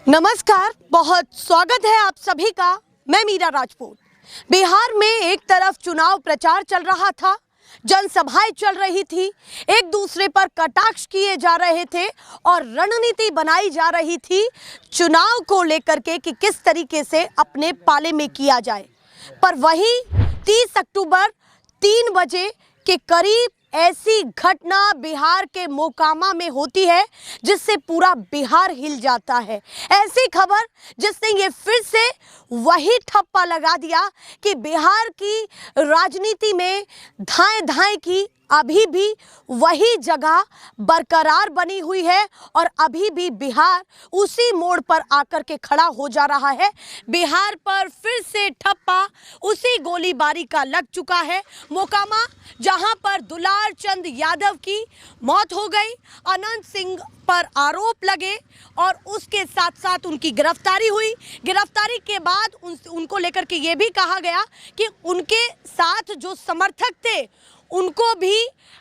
नमस्कार, बहुत स्वागत है आप सभी का। मैं मीरा राजपूत। बिहार में एक तरफ चुनाव प्रचार चल रहा था, जनसभाएं चल रही थी, एक दूसरे पर कटाक्ष किए जा रहे थे और रणनीति बनाई जा रही थी चुनाव को लेकर के कि किस तरीके से अपने पाले में किया जाए। पर वहीं 30 अक्टूबर 3 बजे के करीब ऐसी घटना बिहार के मोकामा में होती है जिससे पूरा बिहार हिल जाता है। ऐसी खबर जिसने ये फिर से वही ठप्पा लगा दिया कि बिहार की राजनीति में धाएं धाएं की अभी भी वही जगह बरकरार बनी हुई है और अभी भी बिहार उसी मोड़ पर आकर के खड़ा हो जा रहा है। बिहार पर फिर से ठप्पा उसी गोलीबारी का लग चुका है। मोकामा जहां पर दुलार चंद यादव की मौत हो गई, अनंत सिंह पर आरोप लगे और उसके साथ साथ उनकी गिरफ्तारी हुई। गिरफ्तारी के बाद उनको लेकर के ये भी कहा गया कि उनके साथ जो समर्थक थे उनको भी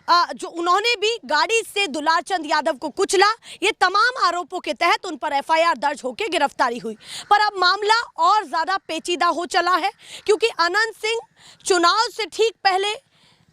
उन्होंने भी गाड़ी से दुलार चंद यादव को कुचला। ये तमाम आरोपों के तहत उन पर एफआईआर दर्ज होकर गिरफ्तारी हुई। पर अब मामला और ज़्यादा पेचीदा हो चला है क्योंकि अनंत सिंह चुनाव से ठीक पहले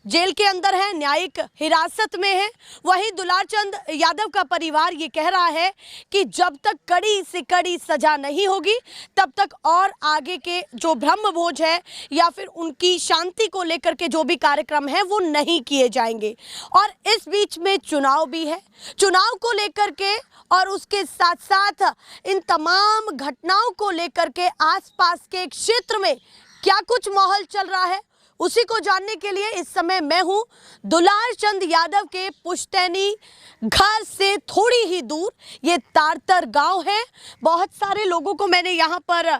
जेल के अंदर है, न्यायिक हिरासत में है। वहीं दुलार चंद यादव का परिवार ये कह रहा है कि जब तक कड़ी से कड़ी सजा नहीं होगी तब तक और आगे के जो ब्रह्म भोज है या फिर उनकी शांति को लेकर के जो भी कार्यक्रम है वो नहीं किए जाएंगे। और इस बीच में चुनाव भी है, चुनाव को लेकर के और उसके साथ साथ इन तमाम घटनाओं को लेकर के आसपास के क्षेत्र में क्या कुछ माहौल चल रहा है उसी को जानने के लिए इस समय मैं हूं दुलार चंद यादव के पुश्तैनी घर से थोड़ी ही दूर। ये तारतर गांव है। बहुत सारे लोगों को मैंने यहां पर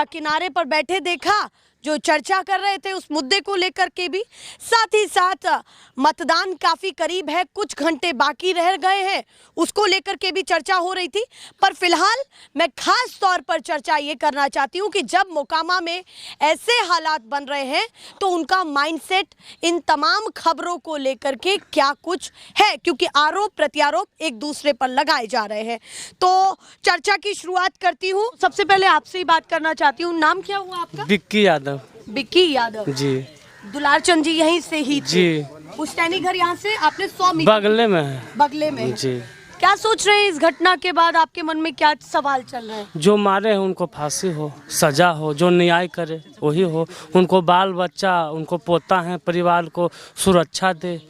किनारे पर बैठे देखा जो चर्चा कर रहे थे उस मुद्दे को लेकर के भी। साथ ही साथ मतदान काफ़ी करीब है, कुछ घंटे बाकी रह गए हैं, उसको लेकर के भी चर्चा हो रही थी। पर फिलहाल मैं खास तौर पर चर्चा ये करना चाहती हूँ कि जब मोकामा में ऐसे हालात बन रहे हैं तो उनका माइंडसेट इन तमाम खबरों को लेकर के क्या कुछ है, क्योंकि आरोप प्रत्यारोप एक दूसरे पर लगाए जा रहे हैं। तो चर्चा की शुरुआत करती हूँ। सबसे पहले आपसे ही बात करना चाहती हूँ, नाम क्या हुआ आपका? बिक्की यादव। बिक्की यादव जी। दुलार चंद जी यहीं से ही थे? जी। पुश्तैनी घर यहाँ से आपने 100 मीटर बगले में है। बगले में जी। क्या सोच रहे हैं इस घटना के बाद? आपके मन में क्या सवाल चल रहे हैं? जो मारे हैं उनको फांसी हो, सजा हो, जो न्याय करे वही हो। उनको बाल बच्चा, उनको पोता है, परिवार को सुरक्षा दे,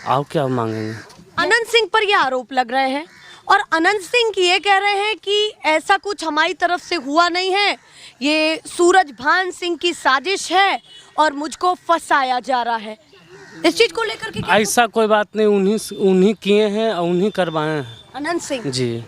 आओ क्या मांगेंगे। अनंत सिंह पर ये आरोप लग रहे हैं और अनंत सिंह ये कह रहे हैं कि ऐसा कुछ हमारी तरफ से हुआ नहीं है, ये सूरजभान सिंह की साजिश है और मुझको फंसाया जा रहा है। इस चीज को लेकर के ऐसा कोई बात नहीं, उन्हीं किए हैं और उन्हीं करवाए हैं। अनंत सिंह जी।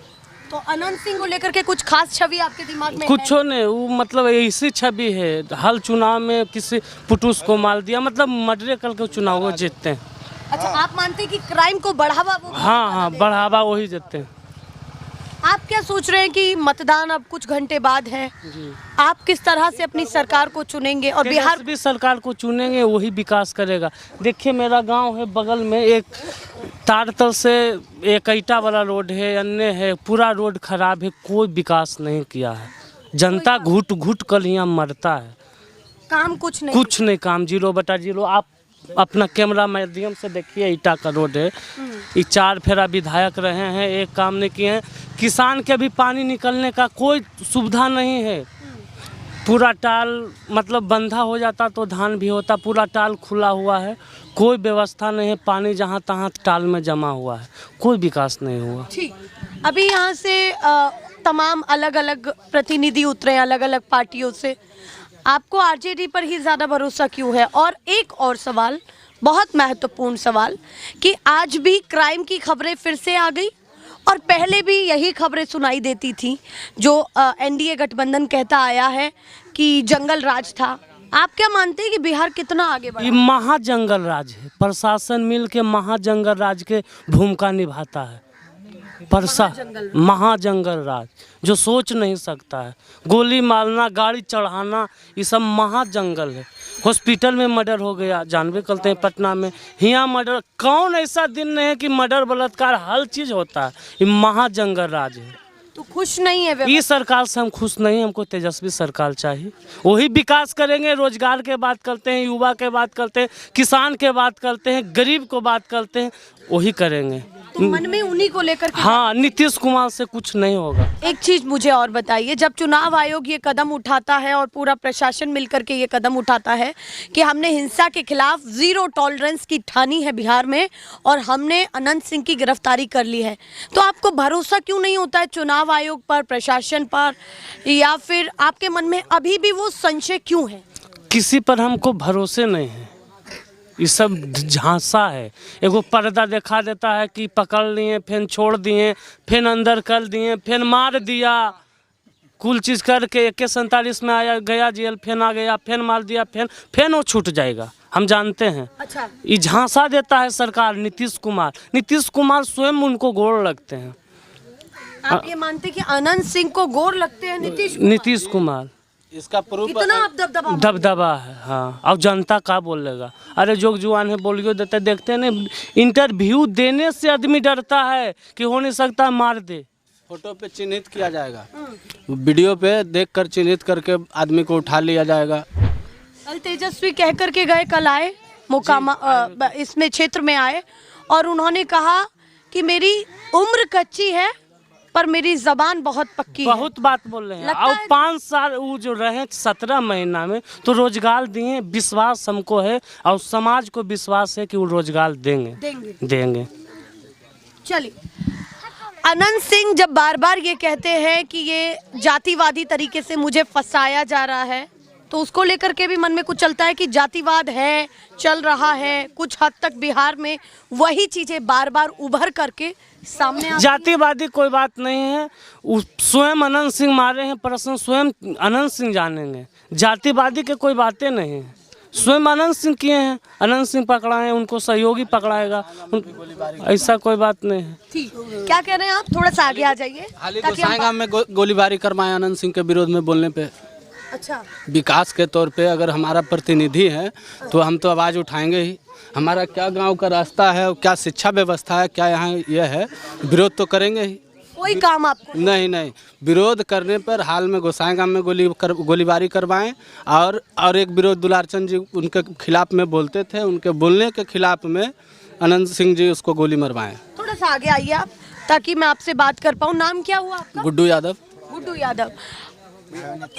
तो अनंत सिंह को लेकर के कुछ खास छवि आपके दिमाग में कुछ नहीं, वो मतलब ऐसी छवि है, हल चुनाव में किसी पुटुस को मार दिया, मतलब मर्डर करके चुनाव को जीतते हैं। अच्छा, आप मानते हैं कि क्राइम को बढ़ावा वो हाँ, बढ़ावा वही देते हैं। आप क्या सोच रहे हैं कि मतदान अब कुछ घंटे बाद है, आप किस तरह से अपनी सरकार को चुनेंगे और बिहार भी सरकार को चुनेंगे वही विकास करेगा। देखिए मेरा गांव है बगल में, एक तारतल से एक ईटा वाला रोड है, अन्य है, पूरा रोड खराब है, कोई विकास नहीं किया है। जनता घुट घुट कर यहाँ मरता है, काम कुछ नहीं काम, 0/0। आप अपना कैमरा माध्यम से देखिए, ईटा का रोड है, ये 4 फेरा विधायक रहे हैं, एक काम नहीं किए हैं। किसान के भी पानी निकलने का कोई सुविधा नहीं है। पूरा टाल मतलब बंधा हो जाता तो धान भी होता, पूरा टाल खुला हुआ है, कोई व्यवस्था नहीं है, पानी जहाँ तहाँ टाल में जमा हुआ है, कोई विकास नहीं हुआ। ठीक, अभी यहाँ से तमाम अलग अलग प्रतिनिधि उतरे अलग अलग पार्टियों से, आपको आरजेडी पर ही ज़्यादा भरोसा क्यों है? और एक और सवाल, बहुत महत्वपूर्ण सवाल, कि आज भी क्राइम की खबरें फिर से आ गई और पहले भी यही खबरें सुनाई देती थी जो एनडीए गठबंधन कहता आया है कि जंगल राज था। आप क्या मानते हैं कि बिहार कितना आगे बढ़ा? ये महाजंगल राज है, प्रशासन मिल के महाजंगल राज के भूमिका निभाता है। महाजंगल राज जो सोच नहीं सकता है, गोली मारना, गाड़ी चढ़ाना, ये सब महाजंगल है। हॉस्पिटल में मर्डर हो गया, जानबे करते हैं पटना में, यहाँ मर्डर, कौन ऐसा दिन नहीं है कि मर्डर बलात्कार हर चीज़ होता है। ये महाजंगल राज है। तो खुश नहीं है इस सरकार से हम खुश नहीं, हमको तेजस्वी सरकार चाहिए। वही विकास करेंगे, रोजगार के बात करते हैं, युवा के बात करते हैं, किसान के बात करते हैं, गरीब को बात करते हैं, वही करेंगे। तो मन में उन्हीं को लेकर के हाँ, नीतीश कुमार से कुछ नहीं होगा। एक चीज मुझे और बताइए, जब चुनाव आयोग ये कदम उठाता है और पूरा प्रशासन मिलकर के ये कदम उठाता है कि हमने हिंसा के खिलाफ जीरो टॉलरेंस की ठानी है बिहार में और हमने अनंत सिंह की गिरफ्तारी कर ली है, तो आपको भरोसा क्यों नहीं होता है चुनाव आयोग पर, प्रशासन पर, या फिर आपके मन में अभी भी वो संशय क्यों है? किसी पर हमको भरोसे नहीं है, ये सब झांसा है। एगो पर्दा दिखा देता है कि पकड़ लिए, फिर छोड़ दिए, फिर अंदर कर दिए, फिर मार दिया, कुल चीज़ करके AK-47 में आया गया जेल, फिर आ गया, फिर मार दिया, फिर वो छूट जाएगा, हम जानते हैं। अच्छा, ये झांसा देता है सरकार। नीतीश कुमार स्वयं उनको गोड़ लगते हैं। आप ये मानते कि अनंत सिंह को गोर लगते हैं नीतीश कुमार? इसका प्रूफ इतना आप दबदबा है। हाँ, अब जनता का बोलेगा? अरे जोग जुआन है, बोलियो देते, देखते नहीं, इंटरव्यू देने से आदमी डरता है कि हो नहीं सकता, मार दे। फोटो पे चिन्हित किया जाएगा, वीडियो पे देखकर चिन्हित करके आदमी को उठा लिया जाएगा। कल तेजस्वी कह करके गए, कल आए मोकामा इसमें क्षेत्र में आए और उन्होंने कहा कि मेरी उम्र कच्ची है पर मेरी जबान बहुत पक्की है। बहुत बात बोल रहे हैं। और 5 साल वो जो रहे 17 महीना में तो रोजगार दिए, विश्वास हमको है और समाज को विश्वास है कि वो रोजगार देंगे। चलिए, अनंत सिंह जब बार बार ये कहते हैं कि ये जातिवादी तरीके से मुझे फंसाया जा रहा है, तो उसको लेकर के भी मन में कुछ चलता है कि जातिवाद है, चल रहा है, कुछ हद तक बिहार में वही चीजें बार बार उभर करके सामने जातिवादी कोई बात नहीं है, स्वयं अनंत सिंह मारे हैं, प्रश्न स्वयं अनंत सिंह जानेंगे। जातिवादी के कोई बातें नहीं है, स्वयं अनंत सिंह किए हैं, अनंत सिंह पकड़ाए, उनको सहयोगी पकड़ाएगा, ऐसा कोई बात नहीं है। ठीक, क्या कह रहे हैं आप? थोड़ा सा आगे आ जाइए। गोसाईगांव में गोलीबारी करवाए अनंत सिंह के विरोध में बोलने पे। अच्छा, विकास के तौर पे अगर हमारा प्रतिनिधि है तो हम तो आवाज़ उठाएंगे ही। हमारा क्या गांव का रास्ता है, क्या शिक्षा व्यवस्था है, क्या यहाँ ये है, विरोध तो करेंगे ही। कोई काम आपको नहीं, विरोध करने पर हाल में गोसाईगांव में गोलीबारी करवाएं। और एक विरोध दुलारचंद जी उनके खिलाफ में बोलते थे, उनके बोलने के खिलाफ में अनंत सिंह जी उसको गोली मरवाएं। थोड़ा सा आगे आइए आप, ताकि मैं आपसे बात कर पाऊँ। नाम क्या हुआ आपका? गुड्डू यादव। गुड्डू यादव।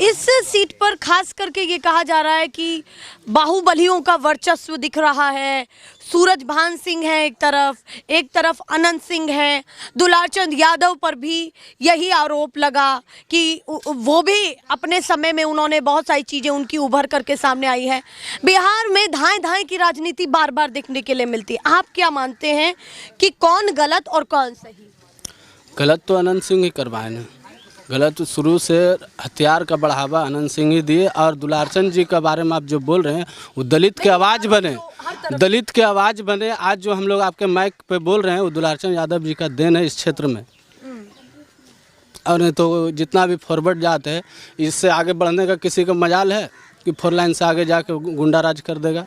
इस सीट पर खास करके ये कहा जा रहा है कि बाहुबलियों का वर्चस्व दिख रहा है। सूरजभान सिंह है एक तरफ अनंत सिंह है। दुलारचंद यादव पर भी यही आरोप लगा कि वो भी अपने समय में उन्होंने बहुत सारी चीज़ें उनकी उभर करके सामने आई है। बिहार में धाएं धाएं की राजनीति बार बार देखने के लिए मिलती है। आप क्या मानते हैं कि कौन गलत और कौन सही? गलत तो अनंत सिंह ही करवाए ना, गलत शुरू से हथियार का बढ़ावा अनंत सिंह ही दिए। और दुलारचंद जी के बारे में आप जो बोल रहे हैं, वो दलित के आवाज़ बने, दलित के आवाज़ बने। आज जो हम लोग आपके माइक पे बोल रहे हैं वो दुलारचंद यादव जी का देन है इस क्षेत्र में। और नहीं तो जितना भी फॉरवर्ड जात है, इससे आगे बढ़ने का किसी का मजाल है कि 4 लाइन से आगे जाके गुंडा राज कर देगा?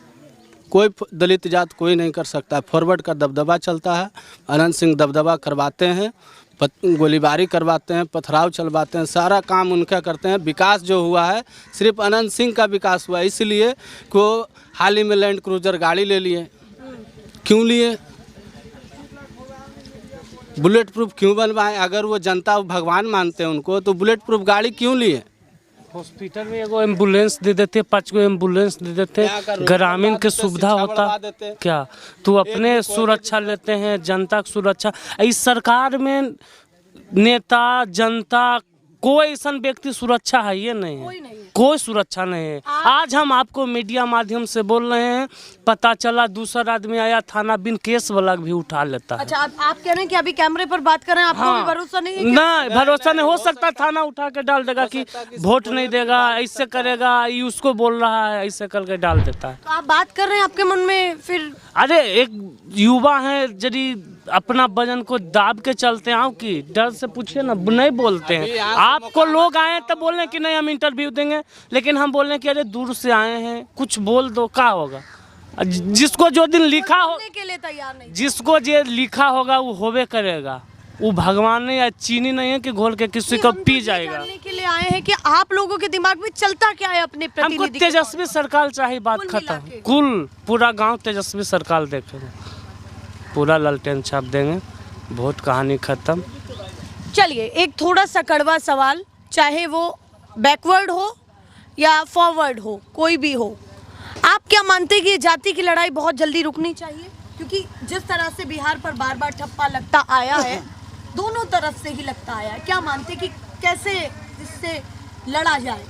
कोई दलित जात कोई नहीं कर सकता। फॉरवर्ड का दबदबा चलता है, अनंत सिंह दबदबा करवाते हैं, गोलीबारी करवाते हैं, पथराव चलवाते हैं, सारा काम उनका करते हैं। विकास जो हुआ है सिर्फ अनंत सिंह का विकास हुआ है, इसलिए कि वो हाल ही में लैंड क्रूजर गाड़ी ले लिए। क्यों लिए? बुलेट प्रूफ क्यों बनवाए? अगर वो जनता भगवान मानते हैं उनको, तो बुलेट प्रूफ गाड़ी क्यों लिए? हॉस्पिटल में एगो एम्बुलेंस दे देते, 5 गो एम्बुलेंस दे देते, ग्रामीण के सुविधा होता क्या? तो अपने सुरक्षा लेते हैं, जनता की सुरक्षा। इस सरकार में नेता जनता कोई ऐसा व्यक्ति सुरक्षा है ये नहीं है, कोई सुरक्षा नहीं है। आज हम आपको मीडिया माध्यम से बोल रहे हैं, पता चला दूसरा आदमी आया थाना बिन केस वाला भी उठा लेता है। अच्छा, आप कह रहे हैं कि अभी कैमरे पर बात कर रहे हैं, आपको भी भरोसा नहीं है? नहीं, भरोसा नहीं। हो सकता थाना उठा के डाल देगा कि वोट नहीं देगा, ऐसे करेगा, ये उसको बोल रहा है, ऐसे करके डाल देता है। तो आप बात कर रहे हैं, आपके मन में फिर? अरे एक युवा है, यदि अपना वजन को दाब के चलते हैं, कि डर से पूछिए ना, नहीं बोलते हैं। आपको लोग आए तो बोल रहे कि नहीं हम इंटरव्यू देंगे, लेकिन हम बोल रहे कि अरे दूर से आए हैं, कुछ बोल दो, क्या होगा? जिसको जो दिन लिखा हो के लिए तैयार नहीं, जिसको जो लिखा होगा वो होवे करेगा। वो भगवान नहीं या चीनी नहीं है कि घोल के किसी को हम तो पी ये जाएगा। जानने के लिए आए हैं कि आप लोगों के दिमाग में चलता क्या है अपने हमको प्रतिनिधि के तेजस्वी सरकार चाहिए, बात कुल मिला खत्म। के। कुल पूरा गांव तेजस्वी सरकार देखेंगे, पूरा ललटेन छाप देंगे, बहुत कहानी खत्म। चलिए एक थोड़ा सा कड़वा सवाल, चाहे वो बैकवर्ड हो या फॉरवर्ड हो, कोई भी हो, आप क्या मानते हैं कि ये जाति की लड़ाई बहुत जल्दी रुकनी चाहिए? क्योंकि जिस तरह से बिहार पर बार बार ठप्पा लगता आया है, दोनों तरफ से ही लगता आया है, क्या मानते हैं कि कैसे इससे लड़ा जाए?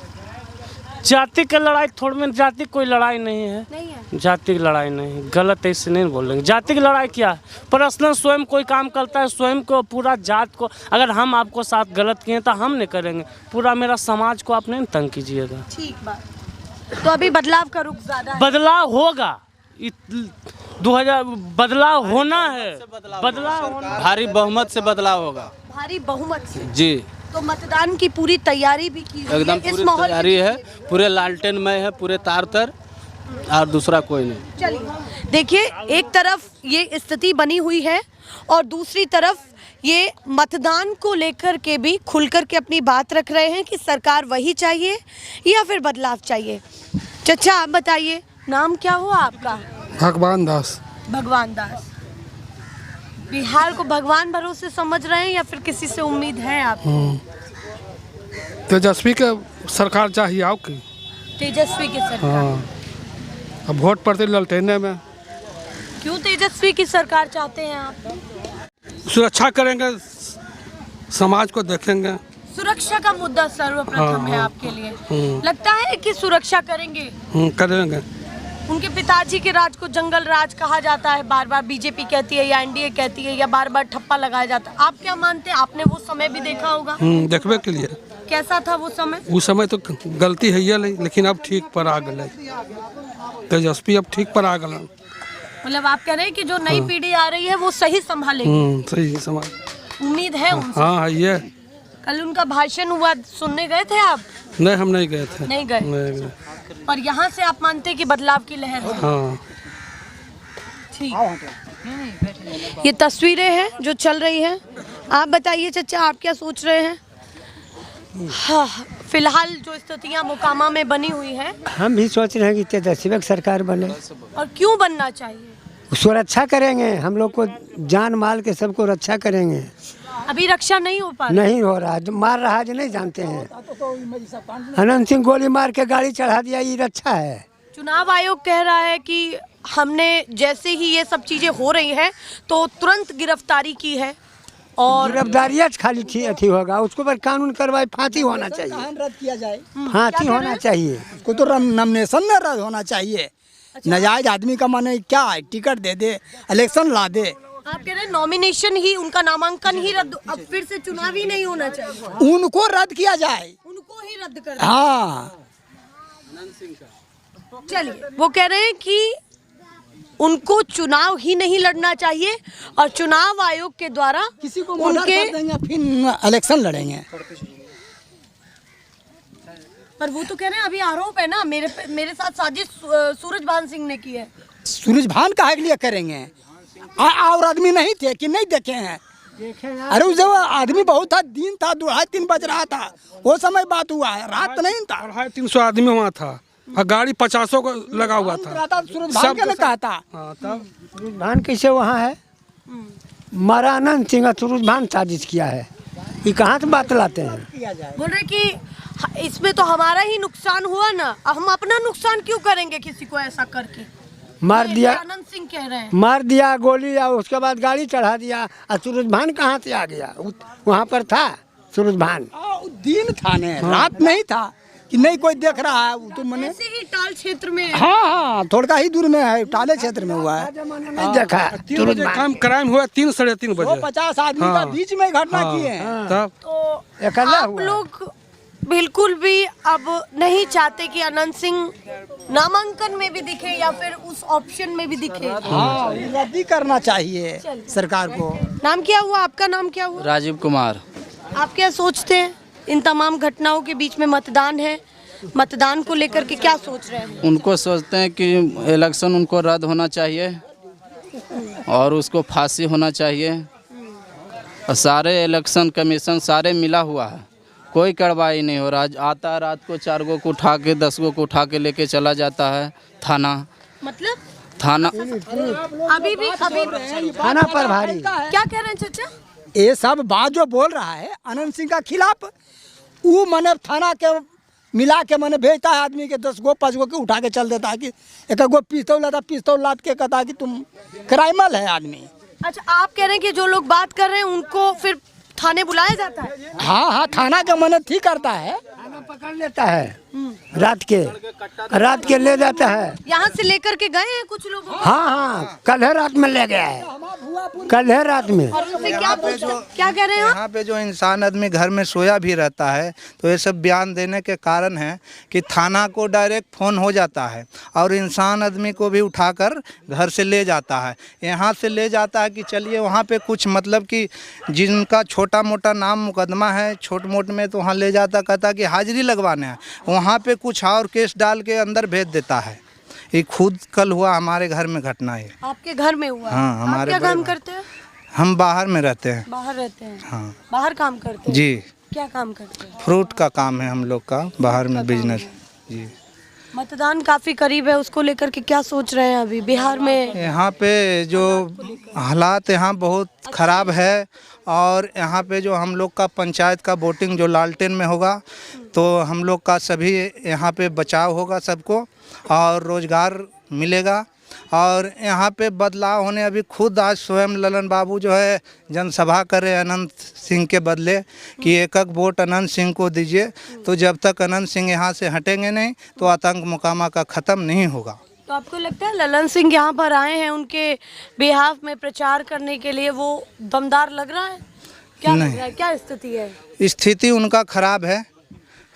जाति की लड़ाई थोड़ी में, जाति कोई लड़ाई नहीं है, नहीं है जाति की लड़ाई नहीं, गलत ऐसे नहीं बोलेंगे। जाति की लड़ाई क्या है? पर्सनल स्वयं कोई काम करता है, स्वयं को पूरा जात को, अगर हम आपको साथ गलत किए तो हम नहीं करेंगे, पूरा मेरा समाज को आप नहीं तंग कीजिएगा। ठीक बात। तो अभी बदलाव का रुख ज्यादा है। बदलाव होगा, 2000 बदलाव होना है, बदलाव होना। भारी बहुमत से बदलाव होगा भारी बहुमत से। जी, तो मतदान की पूरी तैयारी भी की हुई एकदम है इस पूरी माहौल के तैयारी है, पूरे लालटेन में है, पूरे तार तर, और दूसरा कोई नहीं। चलिए देखिए, एक तरफ ये स्थिति बनी हुई है और दूसरी तरफ ये मतदान को लेकर के भी खुलकर के अपनी बात रख रहे हैं कि सरकार वही चाहिए या फिर बदलाव चाहिए। चचा आप बताइए, नाम क्या हुआ आपका? भगवान दास। भगवान दास। बिहार को भगवान भरोसे समझ रहे हैं या फिर किसी से उम्मीद है आप? तेजस्वी के सरकार चाहिए आपकी। तेजस्वी की सरकार। हाँ, अब वोट पड़ते ललटेने में। क्यों तेजस्वी की सरकार चाहते हैं आप? सुरक्षा करेंगे, समाज को देखेंगे। सुरक्षा का मुद्दा सर्वप्रथम है आपके लिए। लगता है कि सुरक्षा करेंगे? करेंगे। उनके पिताजी के राज को जंगल राज कहा जाता है, बार बार बीजेपी कहती है या एनडीए कहती है या बार बार ठप्पा लगाया जाता है। आप क्या मानते हैं? आपने वो समय भी देखा होगा। देखने के लिए कैसा था वो समय? उस समय तो गलती है ये नहीं, लेकिन अब ठीक पर आ गए। तेजस्वी अब ठीक पर आ गए। मतलब आप कह रहे हैं कि जो नई पीढ़ी आ रही है वो सही संभालेगी। सही समाज उम्मीद है उनसे। हाँ ये। कल उनका भाषण हुआ, सुनने गए थे आप? नहीं, हम नहीं गए थे। नहीं गए। नहीं गए। पर यहाँ से आप मानते हैं कि बदलाव की लहर है? हाँ। ठीक। ये तस्वीरें हैं जो चल रही हैं। आप बताइए चचा, आप क्या सोच रहे हैं? हाँ, फिलहाल जो स्थितियाँ मोकामा में बनी हुई है, हम भी सोच रहे हैं कि तेजस्वी की सरकार बने। और क्यों बनना चाहिए? सुरक्षा करेंगे, हम लोग को जान माल के सबको रक्षा करेंगे। अभी रक्षा नहीं हो पा रही। नहीं हो रहा, जो मार रहा है जो नहीं जानते हैं। अनंत सिंह गोली मार के गाड़ी चढ़ा दिया, ये रक्षा है? चुनाव आयोग कह रहा है कि हमने जैसे ही ये सब चीजें हो रही हैं तो तुरंत गिरफ्तारी की है और गिरफ्तारियाँ खाली अथी होगा, उसको पर कानून कार्रवाई, फांसी होना चाहिए, रद्द किया जाए, फांसी होना चाहिए। उसको तो नॉमिनेशन में रद्द होना चाहिए। नाजायज आदमी का माने क्या है, टिकट दे दे, इलेक्शन ला दे। आप कह रहे हैं नॉमिनेशन ही, उनका नामांकन ही रद्द, अब फिर से चुनाव ही नहीं होना चाहिए, उनको रद्द किया जाए, उनको ही रद्द कर दें। हाँ। चलिए, वो कह रहे हैं कि उनको चुनाव ही नहीं लड़ना चाहिए और चुनाव आयोग के द्वारा किसी को उनके देंगे, फिर इलेक्शन लड़ेंगे। पर वो तो कह रहे हैं अभी आरोप है ना, मेरे साथ साजिश सूरजभान सिंह ने की है। सूरजभान काहे के लिए करेंगे? और आदमी नहीं थे कि नहीं देखे हैं? अरे उस जगह आदमी बहुत था, दिन था, 2-3 बज रहा था, वो समय बात हुआ है, रात नहीं था। 350 आदमी वहाँ था और गाड़ी 50 को लगा हुआ था। सूरजभान के ने कहा था। सूरजभान कैसे वहाँ है? मारा अनंत सिंह, सूरजभान साजिश किया है, ये कहाँ से बात लाते हैं? बोल रहे कि इसमें तो हमारा ही नुकसान हुआ ना, हम अपना नुकसान क्यों करेंगे किसी को ऐसा करके? मार दिया, आनंद सिंह कह रहे हैं। मार दिया गोली, और उसके बाद गाड़ी चढ़ा दिया। और सूरजभान कहाँ से आ गया? वहाँ पर था सूरजभान। दिन था ने, रात नहीं था कि नहीं कोई देख रहा है। वो तो मने ऐसे ही टाल क्षेत्र में। हाँ, थोड़ा ही दूर में है, टाले क्षेत्र में हुआ है। नहीं देखा काम क्राइम हुआ 3-3:30 बजे। 50 आदमी का बीच में घटना किए हैं। तब तो आप लोग बिल्कुल भी अब नहीं चाहते कि अनंत सिंह नामांकन में भी दिखे या फिर उस ऑप्शन में भी दिखे? हाँ, रद्दी करना चाहिए सरकार को। नाम क्या हुआ आपका? नाम क्या हुआ? राजीव कुमार। आप क्या सोचते हैं इन तमाम घटनाओं के बीच में? मतदान है, मतदान को लेकर के क्या सोच रहे हैं? उनको सोचते हैं कि इलेक्शन उनको रद्द होना चाहिए और उसको फांसी होना चाहिए और सारे इलेक्शन कमीशन सारे मिला हुआ है, कोई कार्रवाई नहीं हो रहा। आता है रात को 4 गो को उठा के 10 गो को उठा के लेके चला जाता है थाना। मतलब थाना अभी भी थाना पर भारी। क्या कह रहे हैं चाचा? ये सब बात जो बोल रहा है अनंत सिंह का खिलाफ, वो मने थाना के मिला के मने भेजता है आदमी के 10 गो 5 गो के उठा के चल देता है कि एक गो पिस्तौल लाद के कहता है कि तुम क्राइमल है आदमी। अच्छा, आप कह रहे हैं कि जो लोग बात कर रहे हैं उनको फिर थाने बुलाया जाता है? हाँ हाँ, थाना का मने ठीक करता है, पकड़ लेता है रात के ले जाता है। यहाँ से लेकर के गए हैं कुछ लोग? हाँ हाँ, कल है रात में ले गया है, कल है रात में। और उनसे क्या कह रहे हैं आप? यहाँ पे जो इंसान आदमी घर में सोया भी रहता है, तो ये सब बयान देने के कारण है कि थाना को डायरेक्ट फ़ोन हो जाता है और इंसान आदमी को भी उठाकर घर से ले जाता है। यहाँ से ले जाता है कि चलिए वहाँ पे कुछ मतलब कि जिनका छोटा मोटा नाम मुकदमा है छोट मोट में, तो वहाँ ले जाता, कहता कि हाजिरी लगवाने हैं, वहाँ पे कुछ और केस डाल के अंदर भेज देता है। ये खुद कल हुआ हमारे घर में घटना है। आपके घर में हुआ? हाँ, हमारे आप क्या काम बड़े करते हैं? हम बाहर में रहते हैं। बाहर रहते हैं? हाँ बाहर काम करते हैं? जी, क्या काम करते हैं? फ्रूट का काम है हम लोग का, बाहर में बिजनेस। जी, मतदान काफी करीब है, उसको लेकर के क्या सोच रहे हैं अभी बिहार में? यहाँ पे जो हालात यहाँ बहुत ख़राब है और यहाँ पे जो हम लोग का पंचायत का वोटिंग जो लालटेन में होगा, तो हम लोग का सभी यहाँ पे बचाव होगा सबको और रोज़गार मिलेगा। और यहाँ पे बदलाव होने, अभी खुद आज स्वयं ललन बाबू जो है जनसभा करे अनंत सिंह के बदले कि एक वोट अनंत सिंह को दीजिए, तो जब तक अनंत सिंह यहाँ से हटेंगे नहीं तो आतंक मुकामा का ख़त्म नहीं होगा। तो आपको लगता है ललन सिंह यहाँ पर आए हैं उनके बिहाफ में प्रचार करने के लिए, वो दमदार लग रहा है? क्या लग रहा है, क्या स्थिति है? स्थिति उनका खराब है।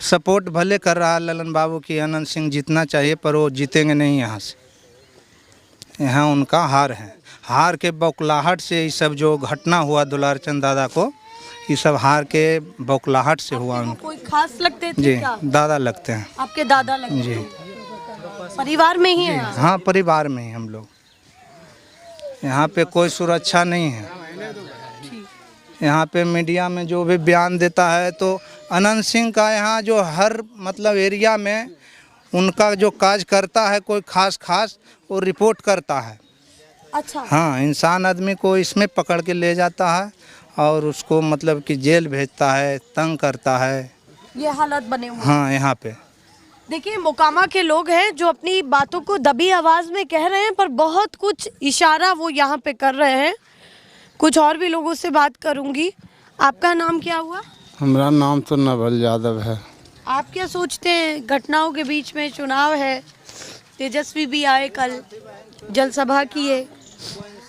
सपोर्ट भले कर रहा है ललन बाबू की, अनंत सिंह जीतना चाहिए पर वो जीतेंगे नहीं यहाँ से। यहाँ उनका हार है, हार के बौखलाहट से ये सब जो घटना हुआ दुलारचंद दादा को, ये सब हार के बौखलाहट से हुआ। उनको कोई खास लगते थे जी क्या? दादा लगते हैं। आपके दादा लगते जी। हैं? परिवार में ही है? हाँ, परिवार में ही हम लोग। यहाँ पे कोई सुरक्षा नहीं है। यहाँ पे मीडिया में जो भी बयान देता है तो अनंत सिंह का यहाँ जो हर मतलब एरिया में उनका जो काज करता है कोई खास वो रिपोर्ट करता है। अच्छा। हाँ, इंसान आदमी को इसमें पकड़ के ले जाता है और उसको मतलब कि जेल भेजता है, तंग करता है। ये हालत बने हुए हैं। हाँ, यहाँ पे देखिए, मोकामा के लोग हैं जो अपनी बातों को दबी आवाज में कह रहे हैं, पर बहुत कुछ इशारा वो यहाँ पे कर रहे हैं। कुछ और भी लोगों से बात करूंगी। आपका नाम क्या हुआ? हमारा नाम तो नवल यादव है। आप क्या सोचते हैं, घटनाओं के बीच में चुनाव है, तेजस्वी भी आए कल, जनसभा किए,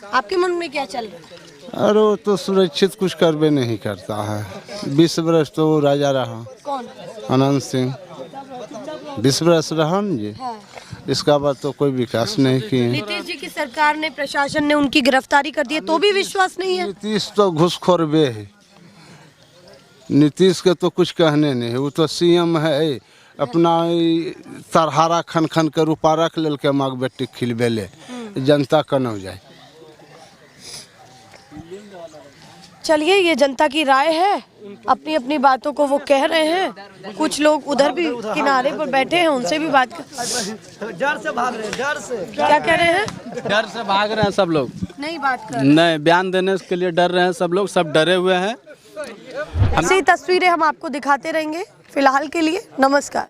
आपके मन में क्या चल रहा है? अरे वो तो सुरक्षित कुछ करबे नहीं करता है। 20 वर्ष तो वो राजा रहा। कौन? अनंत सिंह 20 वर्ष रहा न जी। हाँ। इसका बाद तो कोई विकास नहीं किए। नीतीश जी की सरकार ने, प्रशासन ने उनकी गिरफ्तारी कर दी है, तो भी विश्वास नहीं है? नीतीश तो घुसखोर बे है। नीतीश के तो कुछ कहने नहीं है, वो तो सीएम है, अपना तरहारा खन खन के रूपा रख लेल के माग बेटी खिलबेले, जनता कनौ जाए। चलिए, ये जनता की राय है, अपनी अपनी बातों को वो कह रहे हैं। कुछ लोग उधर भी किनारे पर बैठे हैं, उनसे भी बात कर। डर से भाग रहे हैं, डर से। क्या कह रहे हैं? डर से भाग रहे हैं सब लोग, नहीं बात कर। नहीं बयान देने के लिए डर रहे हैं सब लोग, सब डरे हुए हैं। ऐसी तस्वीरें हम आपको दिखाते रहेंगे। फिलहाल के लिए नमस्कार।